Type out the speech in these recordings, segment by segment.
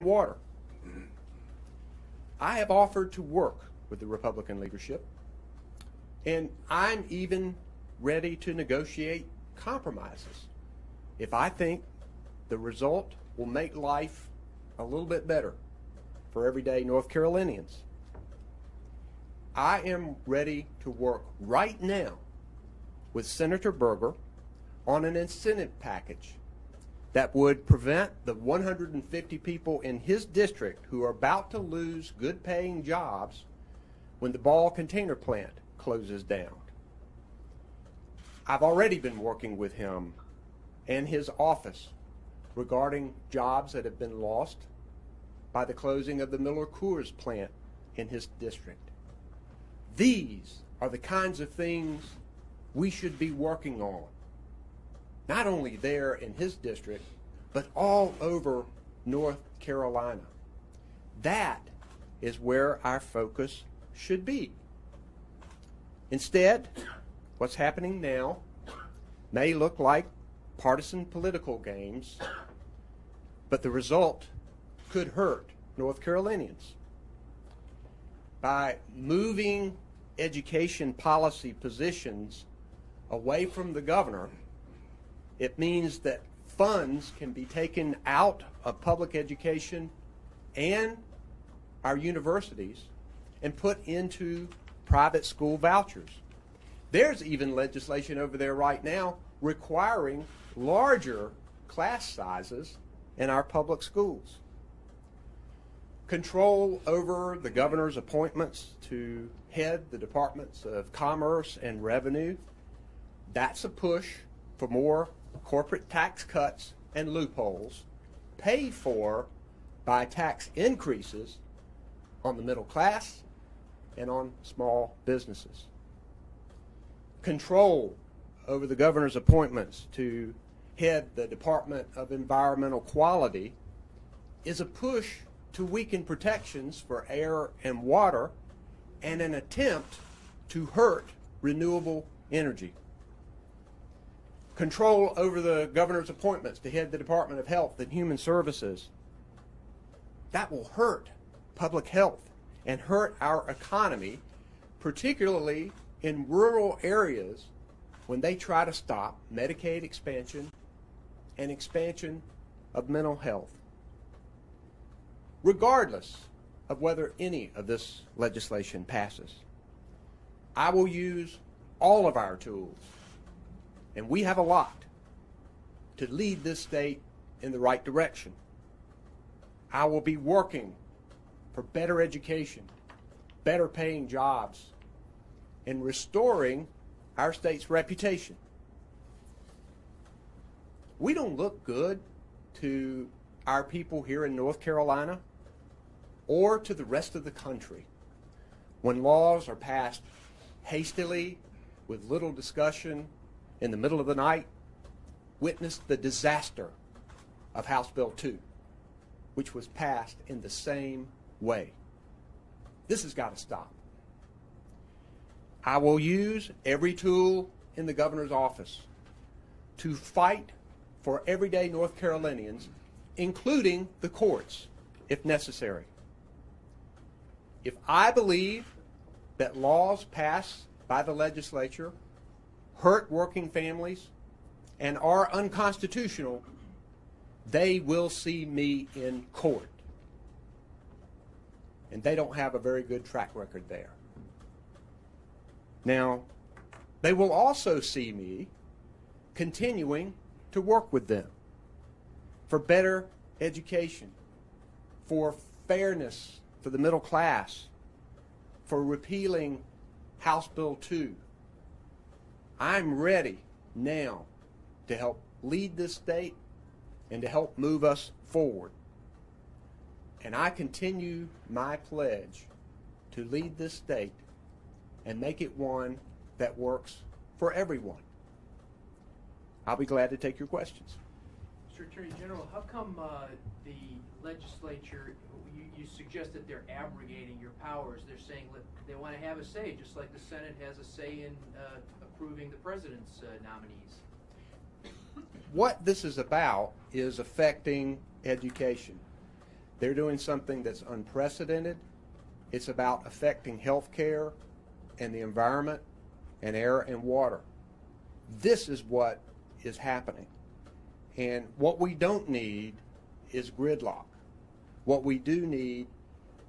water. I have offered to work with the Republican leadership, and I'm even ready to negotiate compromises if I think the result will make life a little bit better for everyday North Carolinians. I am ready to work right now with Senator Berger on an incentive package that would prevent the 150 people in his district who are about to lose good-paying jobs when the Ball container plant closes down. I've already been working with him and his office regarding jobs that have been lost by the closing of the Miller Coors plant in his district. These are the kinds of things we should be working on, not only there in his district, but all over North Carolina. That is where our focus should be. Instead, what's happening now may look like partisan political games, but the result could hurt North Carolinians. By moving education policy positions away from the governor, it means that funds can be taken out of public education and our universities and put into private school vouchers. There's even legislation over there right now requiring larger class sizes in our public schools. Control over the governor's appointments to head the departments of Commerce and Revenue, that's a push for more corporate tax cuts and loopholes paid for by tax increases on the middle class and on small businesses. Control over the governor's appointments to head the Department of Environmental Quality is a push to weaken protections for air and water and an attempt to hurt renewable energy. Control over the governor's appointments to head the Department of Health and Human Services, that will hurt public health and hurt our economy, particularly in rural areas when they try to stop Medicaid expansion and expansion of mental health. Regardless of whether any of this legislation passes, I will use all of our tools, and we have a lot, to lead this state in the right direction. I will be working for better education, better paying jobs, and restoring our state's reputation. We don't look good to our people here in North Carolina or to the rest of the country when laws are passed hastily with little discussion in the middle of the night. Witness the disaster of House Bill 2, which was passed in the same way. This has got to stop. I will use every tool in the governor's office to fight for everyday North Carolinians, including the courts, if necessary. If I believe that laws passed by the legislature hurt working families and are unconstitutional, they will see me in court. And they don't have a very good track record there. Now, they will also see me continuing to work with them for better education, for fairness for the middle class, for repealing House Bill 2. I'm ready now to help lead this state and to help move us forward. And I continue my pledge to lead this state and make it one that works for everyone. I'll be glad to take your questions. Mr. Attorney General, how come the legislature, you suggest that they're abrogating your powers? They're saying they want to have a say, just like the Senate has a say in approving the president's nominees. What this is about is affecting education. They're doing something that's unprecedented. It's about affecting health care and the environment and air and water. This is what is happening. And what we don't need is gridlock. What we do need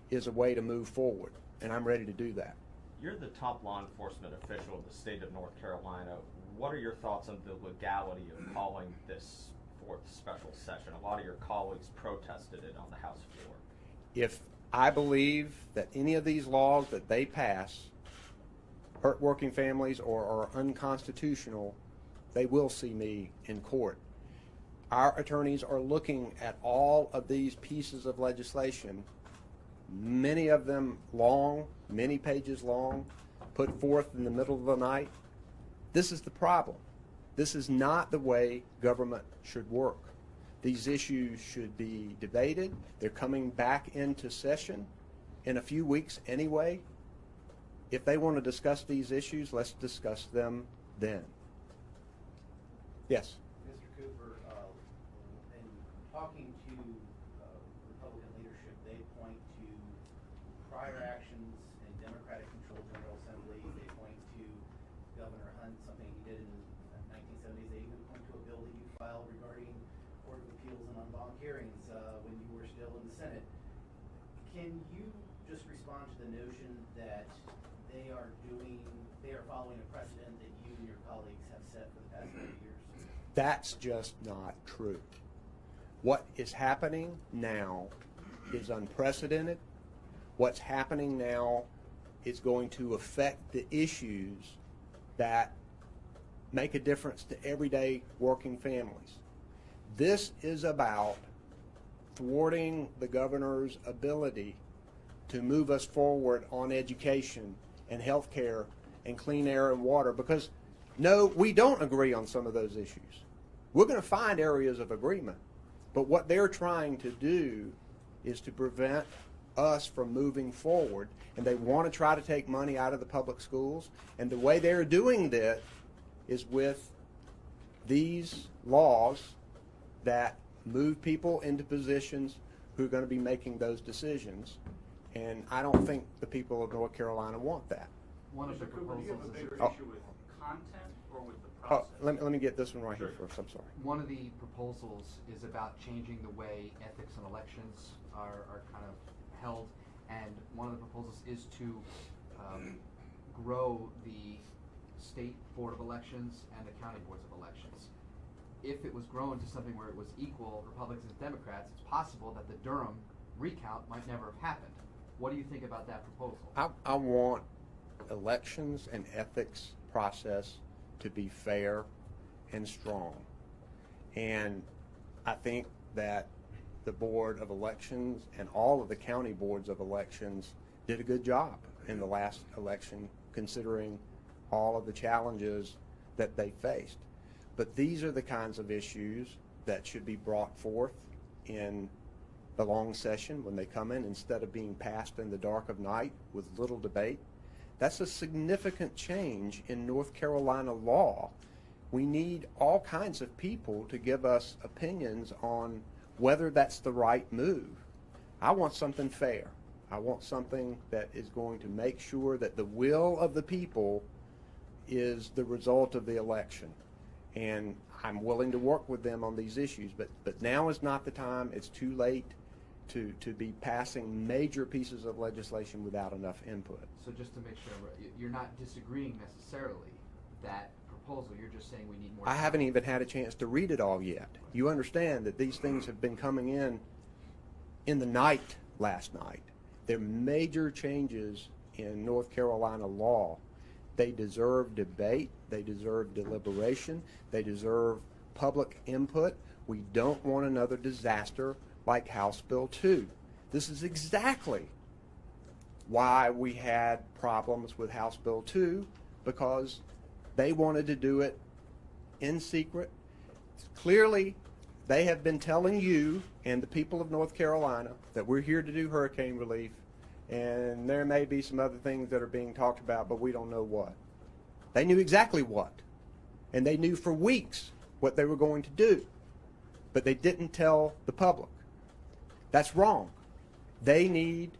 is a way to move forward, and I'm ready to do that. You're the top law enforcement official of the state of North Carolina. What are your thoughts on the legality of calling this fourth special session? A lot of your colleagues protested it on the House floor. If I believe that any of these laws that they pass hurt working families or are unconstitutional, they will see me in court. Our attorneys are looking at all of these pieces of legislation, many of them long, many pages long, put forth in the middle of the night. This is the problem. This is not the way government should work. These issues should be debated. They're coming back into session in a few weeks anyway. If they want to discuss these issues, let's discuss them then. Yes? Mr. Cooper, in talking to Republican leadership, they point to prior actions in Democratic-controlled General Assembly. They point to Governor Hunt, something he did in the 1970s. They even point to a bill that you filed regarding Court of Appeals and en banc hearings when you were still in the Senate. Can you just respond to the notion that they are following a precedent that you and your colleagues have set for the past 30 years? That's just not true. What is happening now is unprecedented. What's happening now is going to affect the issues that make a difference to everyday working families. This is about thwarting the governor's ability to move us forward on education and health care and clean air and water, because no, we don't agree on some of those issues. We're going to find areas of agreement, but what they're trying to do is to prevent us from moving forward, and they want to try to take money out of the public schools, and the way they're doing that is with these laws that move people into positions who are going to be making those decisions, and I don't think the people of North Carolina want that. One of the Mr. Cooper, do you have a proposals bigger is, issue with content or with the Oh, process? let me get this one right here Sure. first. I'm sorry. one of the proposals is about changing the way ethics in elections are kind of held, and one of the proposals is to grow the state board of elections and the county boards of elections. If it was grown to something where it was equal Republicans and Democrats, it's possible that the Durham recount might never have happened. What do you think about that proposal? I want elections and ethics process to be fair and strong. And I think that the Board of Elections and all of the county boards of elections did a good job in the last election, considering all of the challenges that they faced. But these are the kinds of issues that should be brought forth in the long session when they come in, instead of being passed in the dark of night with little debate. That's a significant change in North Carolina law. We need all kinds of people to give us opinions on whether that's the right move. I want something fair. I want something that is going to make sure that the will of the people is the result of the election. And I'm willing to work with them on these issues, but now is not the time. It's too late to be passing major pieces of legislation without enough input. So just to make sure, you're not disagreeing necessarily that proposal, you're just saying we need more I time. haven't even had a chance to read it all yet. You understand that these things have been coming in the night last night. They're major changes in North Carolina law. They deserve debate. They deserve deliberation. They deserve public input. We don't want another disaster like House Bill 2. This is exactly why we had problems with House Bill 2, because they wanted to do it in secret. Clearly, they have been telling you and the people of North Carolina that we're here to do hurricane relief, and there may be some other things that are being talked about, but we don't know what. They knew exactly what, and they knew for weeks what they were going to do, but they didn't tell the public. That's wrong. They need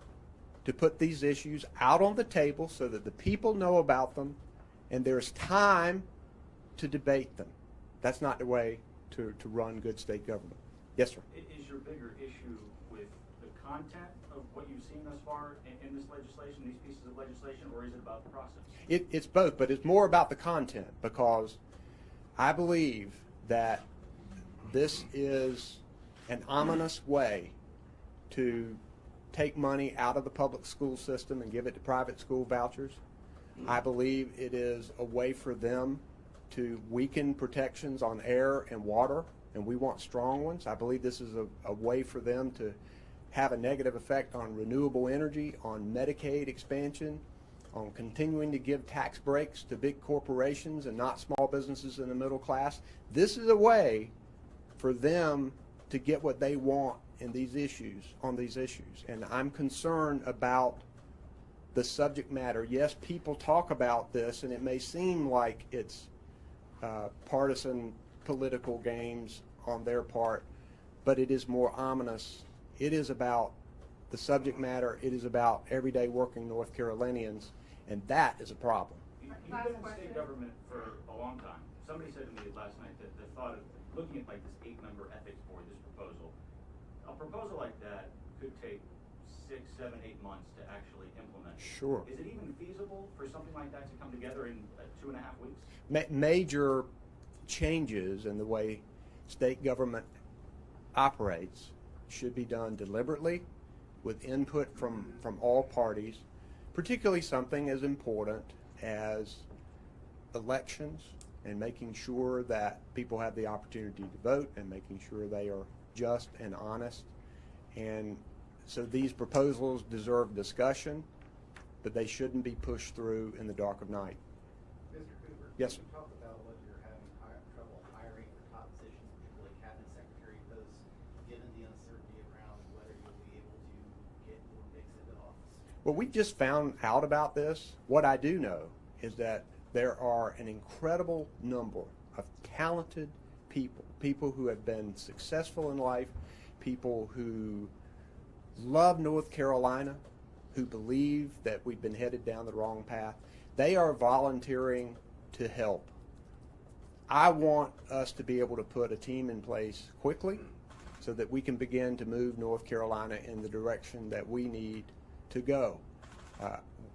to put these issues out on the table so that the people know about them and there's time to debate them. That's not the way to run good state government. Yes, sir. Is your bigger issue with the content of what you've seen thus far in this legislation, these pieces of legislation, or is it about the process? It's both, but it's more about the content because I believe that this is an ominous way to take money out of the public school system and give it to private school vouchers. I believe it is a way for them to weaken protections on air and water, and we want strong ones. I believe this is a way for them to have a negative effect on renewable energy, on Medicaid expansion, on continuing to give tax breaks to big corporations and not small businesses in the middle class. This is a way for them to get what they want in these issues, on these issues. And I'm concerned about the subject matter. Yes, people talk about this, and it may seem like it's partisan political games on their part, but it is more ominous. It is about the subject matter. It is about everyday working North Carolinians, and that is a problem. You've been in state government for a long time. Somebody said to me last night that the thought of looking at like this 8-member ethics board, this proposal, a proposal like that could take 6, 7, 8 months to actually implement. Sure. Is it even feasible for something like that to come together in 2.5 weeks? Major changes in the way state government operates should be done deliberately with input from all parties, particularly something as important as elections and making sure that people have the opportunity to vote and making sure they are just and honest. And so these proposals deserve discussion, but they shouldn't be pushed through in the dark of night. Mr. Cooper, Yes, can you talk about whether you're having trouble hiring for top positions, particularly cabinet secretary posts, given the uncertainty around whether you'll be able to get more picks into office? Well, we just found out about this. What I do know is that there are an incredible number of talented people, people who have been successful in life, people who love North Carolina, who believe that we've been headed down the wrong path. They are volunteering to help. I want us to be able to put a team in place quickly so that we can begin to move North Carolina in the direction that we need to go.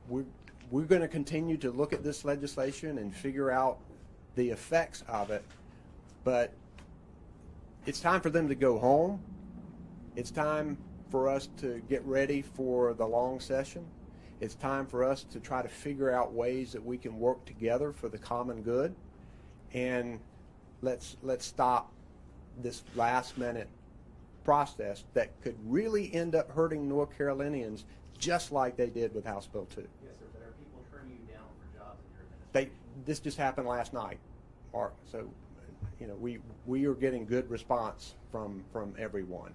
We're going to continue to look at this legislation and figure out the effects of it, but it's time for them to go home. It's time for us to get ready for the long session. It's time for us to try to figure out ways that we can work together for the common good, and let's stop this last-minute process that could really end up hurting North Carolinians just like they did with House Bill 2. Yes, sir, but are people turning you down for jobs in your administration? This just happened last night, Mark. So, you know, we are getting good response from everyone.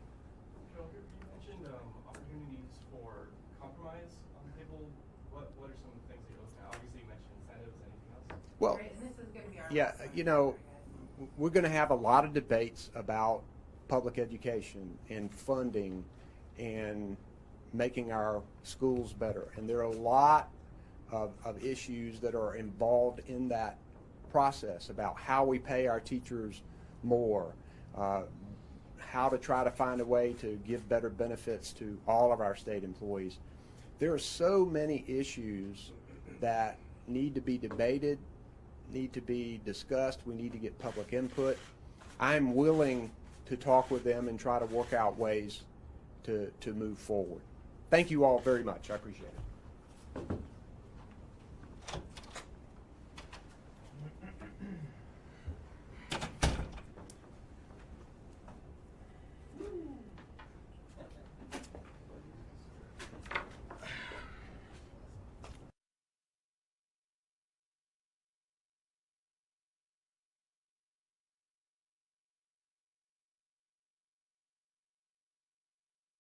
You mentioned opportunities for compromise on the table. What are some of the things that you're looking at? Obviously, you mentioned incentives. Anything else? Well, Right, and this is going to be our yeah, last you one. know, we're going to have a lot of debates about public education and funding and making our schools better. And there are a lot of issues that are involved in that process about how we pay our teachers more, how to try to find a way to give better benefits to all of our state employees. There are so many issues that need to be debated, need to be discussed. We need to get public input. I'm willing to talk with them and try to work out ways to move forward. Thank you all very much. I appreciate it.